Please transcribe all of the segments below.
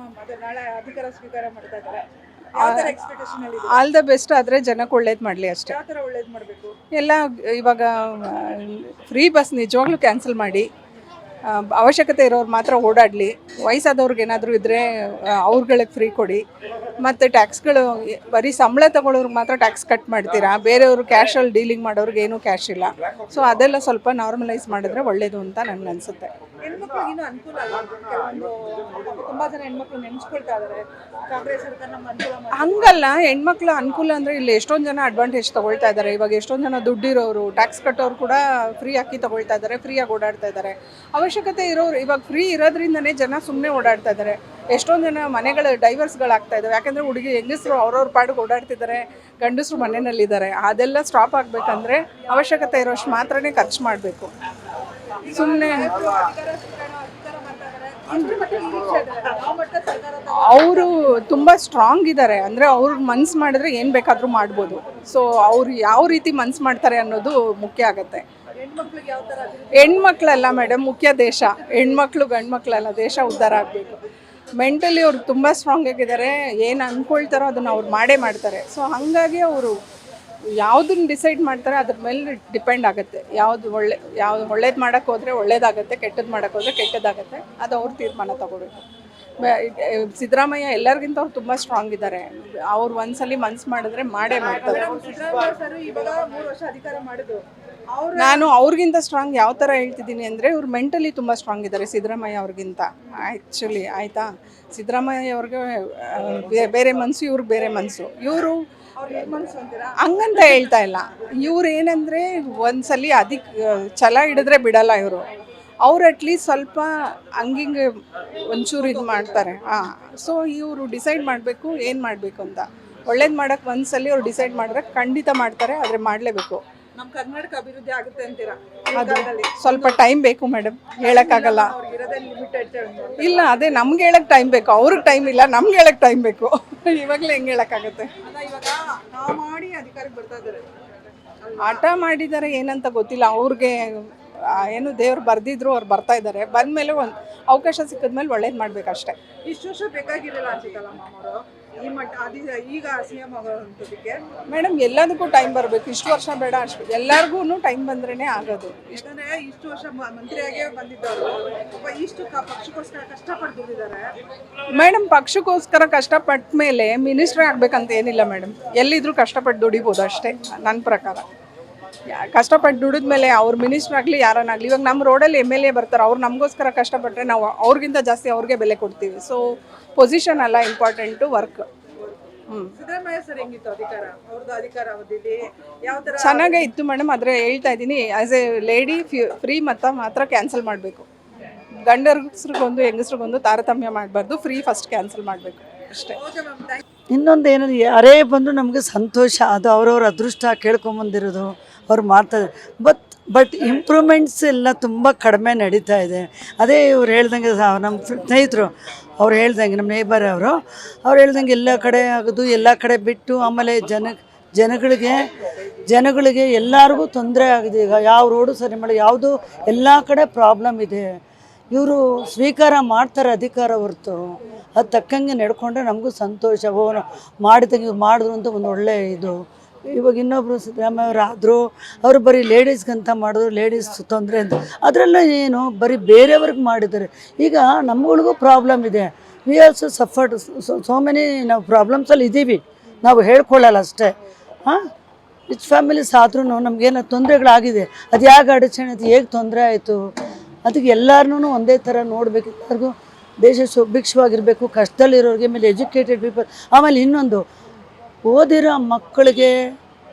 ಮತ್ತೆ ನಾಳೆ ಅಧಿಕಾರ ಸ್ವೀಕಾರ ಮಾಡ್ತಾ ಇದ್ದಾರೆ. ಯಾವ ತರ ಎಕ್ಸ್ಪೆಕ್ಟೇಷನ್ ಅಲ್ಲಿ ಇದೆ? All the best. ಆದರೆ ಜನಕ್ಕೆ ಒಳ್ಳೇದು ಮಾಡಲಿ ಅಷ್ಟೇ. ಯಾವ ತರ ಒಳ್ಳೇದು ಮಾಡಬೇಕು? ಎಲ್ಲ ಇವಾಗ ಫ್ರೀ ಬಸ್ ನಿಜವಾಗ್ಲೂ ಕ್ಯಾನ್ಸಲ್ ಮಾಡಿ, ಅವಶ್ಯಕತೆ ಇರೋರು ಮಾತ್ರ ಓಡಾಡಲಿ. ವಯಸ್ಸಾದವ್ರಿಗೆ ಏನಾದರೂ ಇದ್ದರೆ ಅವ್ರುಗಳಿಗೆ ಫ್ರೀ ಕೊಡಿ. ಮತ್ತು ಟ್ಯಾಕ್ಸ್ಗಳು ಬರೀ ಸಂಬಳ ತಗೊಳ್ಳೋರ್ಗೆ ಮಾತ್ರ ಟ್ಯಾಕ್ಸ್ ಕಟ್ ಮಾಡ್ತೀರಾ, ಬೇರೆಯವರು ಕ್ಯಾಶಲ್ಲಿ ಡೀಲಿಂಗ್ ಮಾಡೋರಿಗೆ ಏನೂ ಕ್ಯಾಶ್ ಇಲ್ಲ. ಸೊ ಅದೆಲ್ಲ ಸ್ವಲ್ಪ ನಾರ್ಮಲೈಸ್ ಮಾಡಿದ್ರೆ ಒಳ್ಳೆಯದು ಅಂತ ನನಗೆ ಅನಿಸುತ್ತೆ. ಹೆಣ್ಮಕ್ಳಿಗೆ ಇನ್ನೂ ಅನುಕೂಲ ಆಗುತ್ತೆ. ಕೆಲವೊಂದು ತುಂಬಾ ಜನ ಹೆಣ್ಮಕ್ಳು ನೆನೆಸ್ಕೊಳ್ತಾ ಇದ್ದಾರೆ, ಕಾಂಗ್ರೆಸ್ ಸರ್ಕಾರ ನಮ್ಮ ಅನುಕೂಲ ಮಾಡಿ. ಹಂಗಲ್ಲ, ಹೆಣ್ಮಕ್ಳು ಅನುಕೂಲ ಅಂದರೆ ಇಲ್ಲಿ ಎಷ್ಟೊಂದು ಜನ ಅಡ್ವಾಂಟೇಜ್ ತೊಗೊಳ್ತಾ ಇದ್ದಾರೆ. ಇವಾಗ ಎಷ್ಟೊಂದು ಜನ ದುಡ್ಡಿರೋರು, ಟ್ಯಾಕ್ಸ್ ಕಟ್ಟೋರು ಕೂಡ ಫ್ರೀ ಅಕ್ಕಿ ತೊಗೊಳ್ತಾ ಇದ್ದಾರೆ, ಫ್ರೀಯಾಗಿ ಓಡಾಡ್ತಾ ಇದ್ದಾರೆ. ಅವಶ್ಯಕತೆ ಇರೋರು ಇವಾಗ ಫ್ರೀ ಇರೋದ್ರಿಂದನೇ ಜನ ಸುಮ್ಮನೆ ಓಡಾಡ್ತಾ ಇದ್ದಾರೆ. ಎಷ್ಟೊಂದು ಜನ ಮನೆಗಳು ಡೈವರ್ಸ್ಗಳಾಗ್ತಾ ಇದ್ದಾವೆ. ಯಾಕಂದರೆ ಹುಡುಗಿ ಹೆಂಗಸರು ಅವ್ರವ್ರ ಪಾಡಿಗೆ ಓಡಾಡ್ತಿದ್ದಾರೆ, ಗಂಡಸರು ಮನೆಯಲ್ಲಿದ್ದಾರೆ. ಅದೆಲ್ಲ ಸ್ಟಾಪ್ ಆಗಬೇಕಂದ್ರೆ ಅವಶ್ಯಕತೆ ಇರೋಷ್ಟು ಮಾತ್ರನೇ ಖರ್ಚು ಮಾಡಬೇಕು. ಸುಮ್ಮನೆ ಅವರು ತುಂಬ ಸ್ಟ್ರಾಂಗ್ ಇದ್ದಾರೆ. ಅಂದರೆ ಅವ್ರು ಮನ್ಸು ಮಾಡಿದ್ರೆ ಏನು ಬೇಕಾದರೂ ಮಾಡ್ಬೋದು. ಸೊ ಅವ್ರು ಯಾವ ರೀತಿ ಮನ್ಸು ಮಾಡ್ತಾರೆ ಅನ್ನೋದು ಮುಖ್ಯ ಆಗುತ್ತೆ. ಹೆಣ್ಮಕ್ಳಲ್ಲ ಮೇಡಮ್ ಮುಖ್ಯ, ದೇಶ. ಹೆಣ್ಮಕ್ಳು ಗಂಡು ಮಕ್ಕಳಲ್ಲ, ದೇಶ ಉದ್ಧಾರ ಆಗಬೇಕು. ಮೆಂಟಲಿ ಅವ್ರು ತುಂಬ ಸ್ಟ್ರಾಂಗ್ ಆಗಿದ್ದಾರೆ. ಏನು ಅಂದ್ಕೊಳ್ತಾರೋ ಅದನ್ನು ಅವ್ರು ಮಾಡೇ ಮಾಡ್ತಾರೆ. ಸೊ ಹಾಗಾಗಿ ಅವರು ಯಾವುದನ್ನು ಡಿಸೈಡ್ ಮಾಡ್ತಾರೆ ಅದ್ರ ಮೇಲೆ ಡಿಪೆಂಡ್ ಆಗುತ್ತೆ. ಯಾವುದು ಒಳ್ಳೇದು ಮಾಡೋಕ್ಕೆ ಹೋದರೆ ಒಳ್ಳೇದಾಗುತ್ತೆ, ಕೆಟ್ಟದ್ದು ಮಾಡೋಕ್ಕೆ ಹೋದರೆ ಕೆಟ್ಟದಾಗುತ್ತೆ. ಅದು ಅವ್ರ ತೀರ್ಮಾನ ತಗೋಬೇಕು. ಸಿದ್ದರಾಮಯ್ಯ ಎಲ್ಲರಿಗಿಂತ ಅವ್ರು ತುಂಬ ಸ್ಟ್ರಾಂಗ್ ಇದ್ದಾರೆ. ಅವ್ರು ಒಂದ್ಸಲಿ ಮನ್ಸು ಮಾಡಿದ್ರೆ ಮಾಡೇ ಮಾಡ್ತಾರೆ. ನಾನು ಅವ್ರಿಗಿಂತ ಸ್ಟ್ರಾಂಗ್ ಯಾವ ಥರ ಹೇಳ್ತಿದ್ದೀನಿ ಅಂದರೆ, ಇವ್ರು ಮೆಂಟಲಿ ತುಂಬ ಸ್ಟ್ರಾಂಗ್ ಇದ್ದಾರೆ ಸಿದ್ದರಾಮಯ್ಯ ಅವ್ರಿಗಿಂತ. ಆ್ಯಕ್ಚುಲಿ ಆಯಿತಾ, ಸಿದ್ದರಾಮಯ್ಯ ಅವ್ರಿಗೆ ಬೇರೆ ಮನಸ್ಸು, ಇವ್ರಿಗೆ ಬೇರೆ ಮನಸ್ಸು. ಇವರು ಹಂಗಂತ ಹೇಳ್ತಾ ಇಲ್ಲ. ಇವ್ರು ಏನಂದರೆ ಒಂದ್ಸಲಿ ಛಲ ಹಿಡಿದ್ರೆ ಬಿಡಲ್ಲ ಇವರು. ಅವ್ರು ಅಟ್ಲೀಸ್ಟ್ ಸ್ವಲ್ಪ ಹಂಗಿಂಗೆ ಒಂಚೂರು ಇದು ಮಾಡ್ತಾರೆ. ಸೊ ಇವರು ಡಿಸೈಡ್ ಮಾಡಬೇಕು ಏನು ಮಾಡಬೇಕು ಅಂತ. ಒಳ್ಳೇದು ಮಾಡೋಕ್ಕೆ ಒಂದ್ಸಲಿ ಅವ್ರು ಡಿಸೈಡ್ ಮಾಡಿದ್ರೆ ಖಂಡಿತ ಮಾಡ್ತಾರೆ, ಆದರೆ ಮಾಡಲೇಬೇಕು. ನಮ್ಮ ಕರ್ನಾಟಕ ಅಭಿವೃದ್ಧಿ ಆಗುತ್ತೆ ಅಂತೀರಾ? ಅದು ಸ್ವಲ್ಪ ಟೈಮ್ ಬೇಕು ಮೇಡಮ್, ಹೇಳೋಕ್ಕಾಗಲ್ಲ. ಇಲ್ಲ, ಅದೇ ನಮ್ಗೆ ಹೇಳಕ್ಕೆ ಟೈಮ್ ಬೇಕು, ಅವ್ರಿಗೆ ಟೈಮ್ ಇಲ್ಲ. ನಮ್ಗೆ ಹೇಳಕ್ಕೆ ಟೈಮ್ ಬೇಕು. ಇವಾಗಲೇ ಹೆಂಗೆ ಹೇಳೋಕ್ಕಾಗತ್ತೆ? ಮಾಡಿ ಅಧಿಕಾರಕ್ಕೆ ಬರ್ತಾ ಇದ್ದಾರೆ, ಆಟ ಮಾಡಿದ್ದಾರೆ ಏನಂತ ಗೊತ್ತಿಲ್ಲ. ಅವ್ರಿಗೆ ಏನು ದೇವ್ರು ಬರ್ದಿದ್ರು, ಅವ್ರು ಬರ್ತಾ ಇದ್ದಾರೆ. ಬಂದಮೇಲೆ ಒಂದು ಅವಕಾಶ ಸಿಕ್ಕಿದ್ಮೇಲೆ ಒಳ್ಳೇದು ಮಾಡಬೇಕಷ್ಟೆ. ಇಷ್ಟು ವರ್ಷ ಬೇಕಾಗಿರಲಿಲ್ಲ ಅನ್ಸುತ್ತಲ್ಲ ಮಾಮವರು ಈ ಮಟ್ಟ ಈಗ ಸಿಎಂ ಆಗೋದಕ್ಕೆ? ಮೇಡಮ್ ಎಲ್ಲದಕ್ಕೂ ಟೈಮ್ ಬರಬೇಕು. ಇಷ್ಟು ವರ್ಷ ಬೇಡ, ಅಷ್ಟು ಎಲ್ಲರಿಗೂ ಟೈಮ್ ಬಂದ್ರೇ ಆಗೋದು. ಯಾಕಂದರೆ ಇಷ್ಟು ವರ್ಷ ಮಂತ್ರಿಯಾಗೇ ಬಂದಿದ್ದವರು ಇಷ್ಟು ಪಕ್ಷಕ್ಕೋಸ್ಕರ ಕಷ್ಟಪಡ್ತಿದ್ದಾರೆ. ಮೇಡಮ್ ಪಕ್ಷಕ್ಕೋಸ್ಕರ ಕಷ್ಟಪಟ್ಟ ಮೇಲೆ ಮಿನಿಸ್ಟ್ರೇ ಆಗಬೇಕಂತ ಏನಿಲ್ಲ ಮೇಡಮ್. ಎಲ್ಲಿದ್ರೂ ಕಷ್ಟಪಟ್ಟು ದುಡಿಬೋದು ಅಷ್ಟೇ ನನ್ನ ಪ್ರಕಾರ. ಕಷ್ಟಪಟ್ಟು ದುಡಿದ ಮೇಲೆ ಅವ್ರು ಮಿನಿಸ್ಟ್ರ್ ಆಗಲಿ ಯಾರನ್ನಾಗಲಿ, ಇವಾಗ ನಮ್ಮ ರೋಡಲ್ಲಿ MLA ಬರ್ತಾರೆ, ಅವ್ರು ನಮಗೋಸ್ಕರ ಕಷ್ಟಪಟ್ಟರೆ ನಾವು ಅವ್ರಿಗಿಂತ ಜಾಸ್ತಿ ಅವ್ರಿಗೆ ಬೆಲೆ ಕೊಡ್ತೀವಿ. ಸೊ ಪೊಸಿಷನ್ ಅಲ್ಲ ಇಂಪಾರ್ಟೆಂಟು, ವರ್ಕ್. ಸಿದ್ದರಾಮಯ್ಯ ಸರ್ ಹೆಂಗಿತ್ತು ಅಧಿಕಾರ? ಅವ್ರದ್ದು ಅಧಿಕಾರ ಅವಧಿಯಲ್ಲಿ ಯಾವ ಥರ? ಚೆನ್ನಾಗೇ ಇತ್ತು ಮೇಡಮ್. ಆದರೆ ಹೇಳ್ತಾ ಇದ್ದೀನಿ, ಆ್ಯಸ್ ಎ ಲೇಡಿ ಫ್ರೀ ಮಾತ್ರ ಕ್ಯಾನ್ಸಲ್ ಮಾಡಬೇಕು. ಗಂಡಸ್ರಿಗೊಂದು ಹೆಂಗಸ್ರಿಗೊಂದು ತಾರತಮ್ಯ ಮಾಡಬಾರ್ದು. ಫ್ರೀ ಫಸ್ಟ್ ಕ್ಯಾನ್ಸಲ್ ಮಾಡಬೇಕು ಅಷ್ಟೇ. ಇನ್ನೊಂದು ಏನಂದ್ರೆ, ಯಾರೇ ಬಂದರೂ ನಮಗೆ ಸಂತೋಷ. ಅದು ಅವ್ರವ್ರ ಅದೃಷ್ಟ ಕೇಳ್ಕೊಂಬಂದಿರೋದು ಅವ್ರು ಮಾಡ್ತಾರೆ. ಬಟ್ ಇಂಪ್ರೂವ್ಮೆಂಟ್ಸ್ ಎಲ್ಲ ತುಂಬ ಕಡಿಮೆ ನಡೀತಾ ಇದೆ. ಅದೇ ಇವ್ರು ಹೇಳ್ದಂಗೆ ನಮ್ಮ ಸ್ನೇಹಿತರು ಅವ್ರು ಹೇಳ್ದಂಗೆ, ನಮ್ಮ ನೇಬರ್ ಅವ್ರು ಹೇಳ್ದಂಗೆ ಎಲ್ಲ ಕಡೆ ಆಗೋದು, ಎಲ್ಲ ಕಡೆ ಬಿಟ್ಟು ಆಮೇಲೆ ಜನಗಳಿಗೆ ಎಲ್ಲರಿಗೂ ತೊಂದರೆ ಆಗಿದೆ. ಈಗ ಯಾವ ರೋಡು ಸರಿ ಮಾಡಿ, ಯಾವುದು ಎಲ್ಲ ಕಡೆ ಪ್ರಾಬ್ಲಮ್ ಇದೆ. ಇವರು ಸ್ವೀಕಾರ ಮಾಡ್ತಾರೆ ಅಧಿಕಾರ ಹೊರತು ಅದು ತಕ್ಕಂಗೆ ನಡ್ಕೊಂಡ್ರೆ ನಮಗೂ ಸಂತೋಷ. ಮಾಡಿದಂಗೆ ಮಾಡಿದ್ರು ಅಂತ ಒಂದು ಒಳ್ಳೆಯ ಇದು. ಇವಾಗ ಇನ್ನೊಬ್ಬರು ಸಿದ್ದರಾಮಯ್ಯ ಆದರೂ ಅವರು ಬರೀ ಲೇಡೀಸ್ಗಂತ ಮಾಡಿದ್ರು, ಲೇಡೀಸ್ ತೊಂದರೆ ಅಂತ. ಅದರೆಲ್ಲ ಏನು ಬರೀ ಬೇರೆಯವ್ರಿಗೆ ಮಾಡಿದ್ದಾರೆ. ಈಗ ನಮ್ಗಳಿಗೂ ಪ್ರಾಬ್ಲಮ್ ಇದೆ. We also suffered so many. ನಾವು ಪ್ರಾಬ್ಲಮ್ಸಲ್ಲಿ ಇದ್ದೀವಿ, ನಾವು ಹೇಳ್ಕೊಳ್ಳಲ್ಲ ಅಷ್ಟೇ. ರಿಚ್ ಫ್ಯಾಮಿಲೀಸ್ ಆದ್ರೂ ನಮಗೇನೋ ತೊಂದರೆಗಳಾಗಿದೆ. ಅದು ಯಾಕೆ ಅಡಚಣೆ, ಅದು ಹೇಗೆ ತೊಂದರೆ ಆಯಿತು, ಅದಕ್ಕೆ ಎಲ್ಲರನ್ನೂ ಒಂದೇ ಥರ ನೋಡಬೇಕು. ಎಲ್ಲರಿಗೂ ದೇಶ ಸುಭಿಕ್ಷವಾಗಿರಬೇಕು. ಕಷ್ಟದಲ್ಲಿರೋರಿಗೆ, ಮೇಲೆ ಎಜುಕೇಟೆಡ್ ಪೀಪಲ್. ಆಮೇಲೆ ಇನ್ನೊಂದು, ಓದಿರೋ ಮಕ್ಕಳಿಗೆ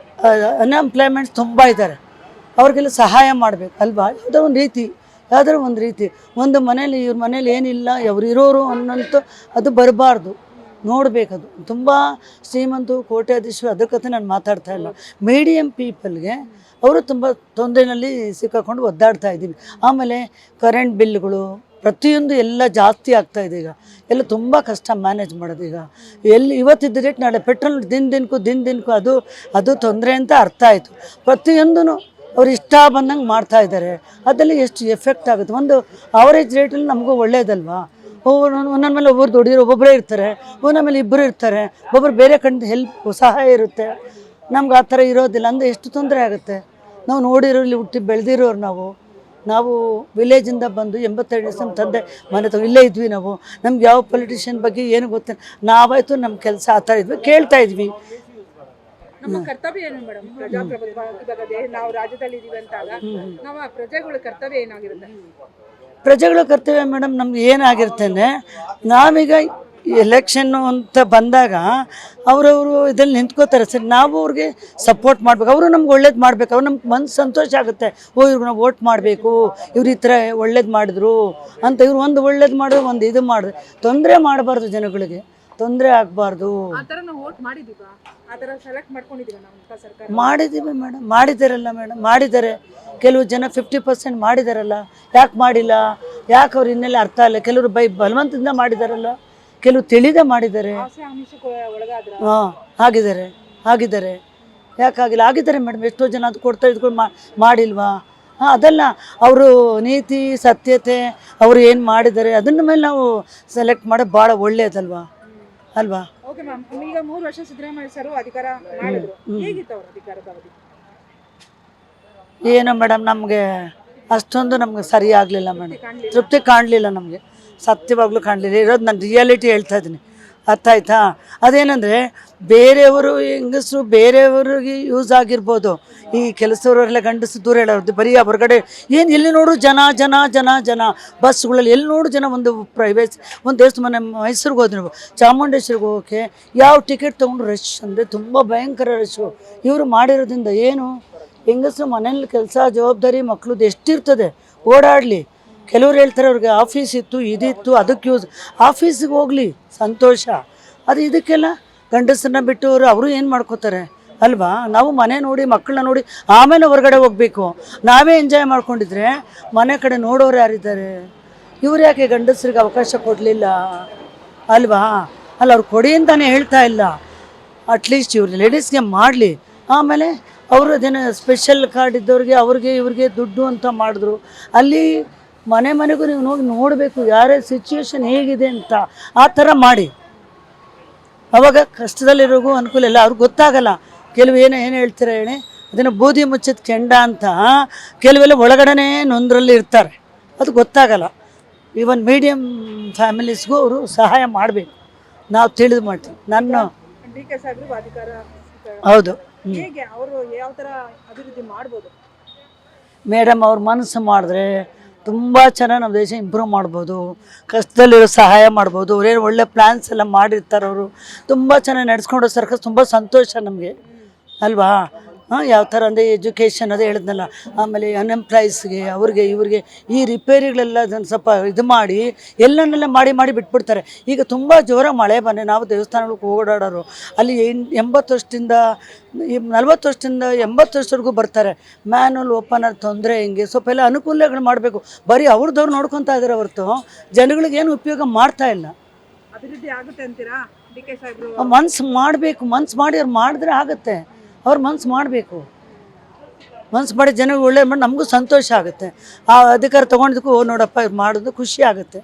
ಅನ್ಎಂಪ್ಲಾಯ್ಮೆಂಟ್ಸ್ ತುಂಬ ಇದ್ದಾರೆ, ಅವ್ರಿಗೆಲ್ಲ ಸಹಾಯ ಮಾಡಬೇಕು ಅಲ್ವಾ? ಯಾವುದೋ ಒಂದು ರೀತಿ ಒಂದು ಮನೇಲಿ ಇವ್ರ ಮನೇಲಿ ಏನಿಲ್ಲ, ಅವ್ರು ಇರೋರು ಅನ್ನೋಂಥ ಅದು ಬರಬಾರ್ದು. ನೋಡಬೇಕದು. ತುಂಬ ಶ್ರೀಮಂತ ಕೋಟ್ಯಾಧೀಶರು ಅದ್ರ ಕಥೆ ನಾನು ಮಾತಾಡ್ತಾ ಇಲ್ಲ. ಮೀಡಿಯಮ್ ಪೀಪಲ್ಗೆ ಅವರು ತುಂಬ ತೊಂದರೆಯಲ್ಲಿ ಸಿಕ್ಕಾಕೊಂಡು ಒದ್ದಾಡ್ತಾ ಇದ್ದೀವಿ. ಆಮೇಲೆ ಕರೆಂಟ್ ಬಿಲ್ಗಳು ಪ್ರತಿಯೊಂದು ಎಲ್ಲ ಜಾಸ್ತಿ ಆಗ್ತಾಯಿದೆ. ಈಗ ಎಲ್ಲ ತುಂಬ ಕಷ್ಟ ಮ್ಯಾನೇಜ್ ಮಾಡೋದು. ಈಗ ಇವತ್ತಿದ್ದ ರೇಟ್ ನಾಳೆ ಪೆಟ್ರೋಲ್ ದಿನಕ್ಕೂ ಅದು ತೊಂದರೆ ಅಂತ ಅರ್ಥ ಆಯಿತು. ಪ್ರತಿಯೊಂದೂ ಅವ್ರು ಇಷ್ಟ ಬಂದಂಗೆ ಮಾಡ್ತಾಯಿದ್ದಾರೆ. ಅದರಲ್ಲಿ ಎಷ್ಟು ಎಫೆಕ್ಟ್ ಆಗುತ್ತೆ. ಒಂದು ಅವರೇಜ್ ರೇಟಲ್ಲಿ ನಮಗೂ ಒಳ್ಳೇದಲ್ವಾ. ಒಂದೊಂದ ಮೇಲೆ ಒಬ್ಬರು ದುಡಿಯೋರು ಒಬ್ಬೊಬ್ಬರೇ ಇರ್ತಾರೆ, ಒಂದೊಂದ ಮೇಲೆ ಇಬ್ಬರು ಇರ್ತಾರೆ, ಒಬ್ಬರು ಬೇರೆ ಕಡೆ ಹೆಲ್ಪ್ ಸಹಾಯ ಇರುತ್ತೆ. ನಮ್ಗೆ ಆ ಥರ ಇರೋದಿಲ್ಲ ಅಂದರೆ ಎಷ್ಟು ತೊಂದರೆ ಆಗುತ್ತೆ. ನಾವು ನೋಡಿರೋ ಇಲ್ಲಿ ಹುಟ್ಟಿ ಬೆಳೆದಿರೋರು ನಾವು ವಿಲೇಜಿಂದ ಬಂದು 82 ದಿವಸ ನಮ್ಮ ತಂದೆ ಮನೆ ಇಲ್ಲೇ ಇದ್ವಿ. ನಮ್ಗೆ ಯಾವ ಪೊಲಿಟಿಷಿಯನ್ ಬಗ್ಗೆ ಏನು ಗೊತ್ತಿಲ್ಲ. ನಾವಾಯಿತು ನಮ್ಮ ಕೆಲಸ ಆ ಥರ ಇದ್ವಿ, ಕೇಳ್ತಾ ಇದ್ವಿ. ನಮ್ಮ ಕರ್ತವ್ಯ ಏನು ಮೇಡಮ್? ಪ್ರಜಾಪ್ರಭುತ್ವ ಇವಾಗ ನಾವು ರಾಜ್ಯದಲ್ಲಿ ಇದೀವಿ ಅಂತಾಗ ನಮ್ಮ ಪ್ರಜೆಗಳ ಕರ್ತವ್ಯ ಏನಾಗಿರುತ್ತೆ? ಪ್ರಜೆಗಳ ಕರ್ತವ್ಯ ಮೇಡಮ್ ನಮ್ಗೆ ಏನಾಗಿರ್ತೇನೆ, ನಾವೀಗ ಎಲೆಕ್ಷನ್ನು ಅಂತ ಬಂದಾಗ ಅವರವರು ಇದ್ರಲ್ಲಿ ನಿಂತ್ಕೋತಾರೆ ಸರಿ, ನಾವು ಅವ್ರಿಗೆ ಸಪೋರ್ಟ್ ಮಾಡಬೇಕು, ಅವರು ನಮ್ಗೆ ಒಳ್ಳೇದು ಮಾಡಬೇಕು, ಅವ್ರು ನಮ್ಗೆ ಮನಸ್ಸು ಸಂತೋಷ ಆಗುತ್ತೆ. ಇವ್ರಿಗೆ ನಾವು ವೋಟ್ ಮಾಡಬೇಕು, ಇವ್ರು ಈ ಥರ ಒಳ್ಳೇದು ಮಾಡಿದ್ರು ಅಂತ. ಇವ್ರು ಒಂದು ಒಳ್ಳೇದು ಮಾಡಿದ್ರು, ಒಂದು ಇದು ಮಾಡಿದ್ರು. ತೊಂದರೆ ಮಾಡಬಾರ್ದು, ಜನಗಳಿಗೆ ತೊಂದರೆ ಆಗಬಾರ್ದು. ಆ ಥರ ನಾವು ವೋಟ್ ಮಾಡಿದ್ದೀವ, ಆ ಥರ ಸೆಲೆಕ್ಟ್ ಮಾಡ್ಕೊಂಡಿದ್ದೀವಿ ನಮ್ಮ ಸರ್ಕಾರ? ಮಾಡಿದ್ದೀವಿ ಮೇಡಮ್, ಮಾಡಿದ್ದಾರಲ್ಲ ಮೇಡಮ್, ಮಾಡಿದ್ದಾರೆ. ಕೆಲವು ಜನ 50% ಮಾಡಿದಾರಲ್ಲ, ಯಾಕೆ ಮಾಡಿಲ್ಲ, ಯಾಕೆ ಅವ್ರು ಇನ್ನೆಲ್ಲ ಅರ್ಥ ಇಲ್ಲ. ಕೆಲವರು ಬಲವಂತದಿಂದ ಮಾಡಿದಾರಲ್ಲ, ಕೆಲವು ತಿಳಿದೇ ಮಾಡಿದ್ದಾರೆ. ಹಾಂ ಆಗಿದ್ದಾರೆ ಯಾಕಾಗಿಲ್ಲ, ಆಗಿದ್ದಾರೆ ಮೇಡಮ್. ಎಷ್ಟೋ ಜನ ಅದು ಕೊಡ್ತಾ ಇದ್ಕೊಂಡು ಮಾಡಿಲ್ವಾ? ಹಾಂ, ಅದಲ್ಲ ಅವರು ನೀತಿ ಸತ್ಯತೆ ಅವರು ಏನು ಮಾಡಿದ್ದಾರೆ ಅದನ್ನ ಮೇಲೆ ನಾವು ಸೆಲೆಕ್ಟ್ ಮಾಡೋದು ಭಾಳ ಒಳ್ಳೆಯದಲ್ವಾ ಅಲ್ವಾ? ಓಕೆ ಮ್ಯಾಮ್, ಈಗ 3 ವರ್ಷ ಸಿದ್ದರಾಮಯ್ಯ ಸರ್ ಅಧಿಕಾರ ಮಾಡಿದ್ರು, ಹೇಗಿತ್ತು ಅವ್ರ ಅಧಿಕಾರದ ಅವಧಿ? ಏನೋ ಮೇಡಮ್, ನಮಗೆ ಅಷ್ಟೊಂದು ನಮ್ಗೆ ಸರಿ ಆಗಲಿಲ್ಲ ಮೇಡಮ್, ತೃಪ್ತಿ ಕಾಣಲಿಲ್ಲ ನಮಗೆ, ಸತ್ಯವಾಗ್ಲೂ ಕಾಣಲಿಲ್ಲ. ಇರೋದು ನಾನು ರಿಯಾಲಿಟಿ ಹೇಳ್ತಾ ಇದ್ದೀನಿ, ಅರ್ಥ ಆಯ್ತಾ? ಅದೇನೆಂದರೆ ಬೇರೆಯವರು ಹೆಂಗಸರು ಬೇರೆಯವ್ರಿಗೆ ಯೂಸ್ ಆಗಿರ್ಬೋದು, ಈ ಕೆಲಸದವರೆಲ್ಲ ಗಂಡಸರು ದೂರ ಹೇಳೋದು. ಬರೀ ಹೊರಗಡೆ ಏನು ಎಲ್ಲಿ ನೋಡು ಜನ ಜನ ಜನ ಜನ ಬಸ್ಗಳಲ್ಲಿ ಎಲ್ಲಿ ನೋಡು ಜನ. ಒಂದು ಪ್ರೈವೇಟ್ ಒಂದು ದೇವಸ್ಥಾನ ಮೈಸೂರಿಗೆ ಹೋದ್ರೆ ನೀವು ಚಾಮುಂಡೇಶ್ವರಿಗೆ ಹೋಗೋಕ್ಕೆ ಯಾವ ಟಿಕೆಟ್ ತೊಗೊಂಡು ರಶ್ ಅಂದರೆ ತುಂಬ ಭಯಂಕರ ರಶ್ಶು. ಇವರು ಮಾಡಿರೋದ್ರಿಂದ ಏನು, ಹೆಂಗಸರು ಮನೇಲಿ ಕೆಲಸ ಜವಾಬ್ದಾರಿ ಮಕ್ಕಳದ್ದು ಎಷ್ಟಿರ್ತದೆ, ಓಡಾಡಲಿ. ಕೆಲವ್ರು ಹೇಳ್ತಾರೆ ಅವ್ರಿಗೆ ಆಫೀಸ್ ಇತ್ತು ಇದಿತ್ತು ಅದಕ್ಕೆ ಯೂಸ್, ಆಫೀಸಿಗೆ ಹೋಗಲಿ ಸಂತೋಷ. ಅದು ಇದಕ್ಕೆಲ್ಲ ಗಂಡಸರನ್ನ ಬಿಟ್ಟು ಅವರು ಏನು ಮಾಡ್ಕೋತಾರೆ ಅಲ್ವಾ? ನಾವು ಮನೆ ನೋಡಿ ಮಕ್ಕಳನ್ನ ನೋಡಿ ಆಮೇಲೆ ಹೊರಗಡೆ ಹೋಗಬೇಕು. ನಾವೇ ಎಂಜಾಯ್ ಮಾಡ್ಕೊಂಡಿದ್ರೆ ಮನೆ ಕಡೆ ನೋಡೋರು ಯಾರಿದ್ದಾರೆ? ಇವ್ರು ಯಾಕೆ ಗಂಡಸರಿಗೆ ಅವಕಾಶ ಕೊಡಲಿಲ್ಲ ಅಲ್ವಾ? ಅಲ್ಲ, ಅವ್ರು ಕೊಡಿ ಅಂತಲೇ ಹೇಳ್ತಾ ಇಲ್ಲ, ಅಟ್ಲೀಸ್ಟ್ ಇವ್ರು ಲೇಡೀಸ್ಗೆ ಮಾಡಲಿ. ಆಮೇಲೆ ಅವರು ಅದೇನೋ ಸ್ಪೆಷಲ್ ಕಾರ್ಡ್ ಇದ್ದವ್ರಿಗೆ ಅವ್ರಿಗೆ ಇವ್ರಿಗೆ ದುಡ್ಡು ಅಂತ ಮಾಡಿದ್ರು. ಅಲ್ಲಿ ಮನೆಗೂ ನೀವು ಹೋಗಿ ನೋಡಬೇಕು ಯಾರೇ ಸಿಚುವೇಶನ್ ಹೇಗಿದೆ ಅಂತ. ಆ ಥರ ಮಾಡಿ, ಅವಾಗ ಕಷ್ಟದಲ್ಲಿರೋಗೂ ಅನುಕೂಲ ಇಲ್ಲ. ಅವ್ರಿಗೆ ಗೊತ್ತಾಗಲ್ಲ. ಕೆಲವು ಏನು ಹೇಳ್ತಾರೆ ಹೇಳಿ, ಅದನ್ನು ಬೂದಿ ಮುಚ್ಚಿದ ಕೆಂಡ ಅಂತ. ಕೆಲವೆಲ್ಲ ಒಳಗಡೆ ನೊಂದರಲ್ಲಿ ಇರ್ತಾರೆ, ಅದು ಗೊತ್ತಾಗಲ್ಲ. ಈವನ್ ಮೀಡಿಯಮ್ ಫ್ಯಾಮಿಲೀಸ್ಗೂ ಅವರು ಸಹಾಯ ಮಾಡಬೇಕು, ನಾವು ತಿಳಿದು ಮಾಡ್ತೀವಿ. ನನ್ನ DK ಸಾಹೇಬ್ರು ಅಧಿಕಾರ ಹೌದು. ಹೇಗೆ ಅವರು ಯಾವ ಥರ ಅಭಿವೃದ್ಧಿ ಮಾಡ್ಬೋದು ಮೇಡಮ್? ಅವ್ರ ಮನಸ್ಸು ಮಾಡಿದ್ರೆ ತುಂಬ ಚೆನ್ನಾಗಿ ನಮ್ಮ ದೇಶ ಇಂಪ್ರೂವ್ ಮಾಡ್ಬೋದು, ಕಷ್ಟದಲ್ಲಿರೋ ಸಹಾಯ ಮಾಡ್ಬೋದು. ಅವ್ರೇನು ಒಳ್ಳೆ ಪ್ಲ್ಯಾನ್ಸ್ ಎಲ್ಲ ಮಾಡಿರ್ತಾರೆ, ಅವರು ತುಂಬ ಚೆನ್ನಾಗಿ ನಡೆಸ್ಕೊಂಡು ಸರ್ಕಾರ. ತುಂಬ ಸಂತೋಷ ನಮಗೆ ಅಲ್ವಾ? ಹಾಂ, ಯಾವ ಥರ ಅಂದರೆ ಎಜುಕೇಷನ್ ಅದೇ ಹೇಳಿದ್ನಲ್ಲ. ಆಮೇಲೆ ಅನ್ಎಂಪ್ಲಾಯೀಸ್ಗೆ ಅವ್ರಿಗೆ ಇವ್ರಿಗೆ ಈ ರಿಪೇರಿಗಳೆಲ್ಲ ಅದನ್ನು ಸ್ವಲ್ಪ ಇದು ಮಾಡಿ ಎಲ್ಲನ್ನೆಲ್ಲ ಮಾಡಿ ಬಿಟ್ಬಿಡ್ತಾರೆ. ಈಗ ತುಂಬ ಜೋರ ಮಳೆ ಬಂದರೆ ನಾವು ದೇವಸ್ಥಾನಗಳಿಗೆ ಓಡಾಡೋರು ಅಲ್ಲಿ 80 ವರ್ಷದಿಂದ 40 ವರ್ಷದಿಂದ 80 ವರ್ಷವರೆಗೂ ಬರ್ತಾರೆ. ಮ್ಯಾನುವಲ್ ಓಪನರ್ ತೊಂದರೆ ಹಿಂಗೆ ಸ್ವಲ್ಪ ಎಲ್ಲ ಅನುಕೂಲಗಳು ಮಾಡಬೇಕು. ಬರೀ ಅವ್ರದವ್ರು ನೋಡ್ಕೊತಾ ಇದ್ದಾರೆ ಹೊರತು ಜನಗಳಿಗೇನು ಉಪಯೋಗ ಮಾಡ್ತಾ ಇಲ್ಲ. ಅಭಿವೃದ್ಧಿ ಆಗುತ್ತೆ ಅಂತೀರಾ? DK ಸಾಹೇಬ್ರು ಮನ್ಸು ಮಾಡಬೇಕು, ಮನ್ಸು ಮಾಡಿ ಅವ್ರು ಮಾಡಿದ್ರೆ ಆಗುತ್ತೆ. ಅವ್ರು ಮನ್ಸು ಮಾಡಬೇಕು, ಮನ್ಸು ಮಾಡಿ ಜನಗಳು ಒಳ್ಳೆ ಮಾಡಿ ನಮಗೂ ಸಂತೋಷ ಆಗುತ್ತೆ. ಆ ಅಧಿಕಾರ ತೊಗೊಂಡಿದ್ದಕ್ಕೂ ನೋಡಪ್ಪ ಇವ್ರು ಮಾಡೋದು ಖುಷಿ ಆಗುತ್ತೆ.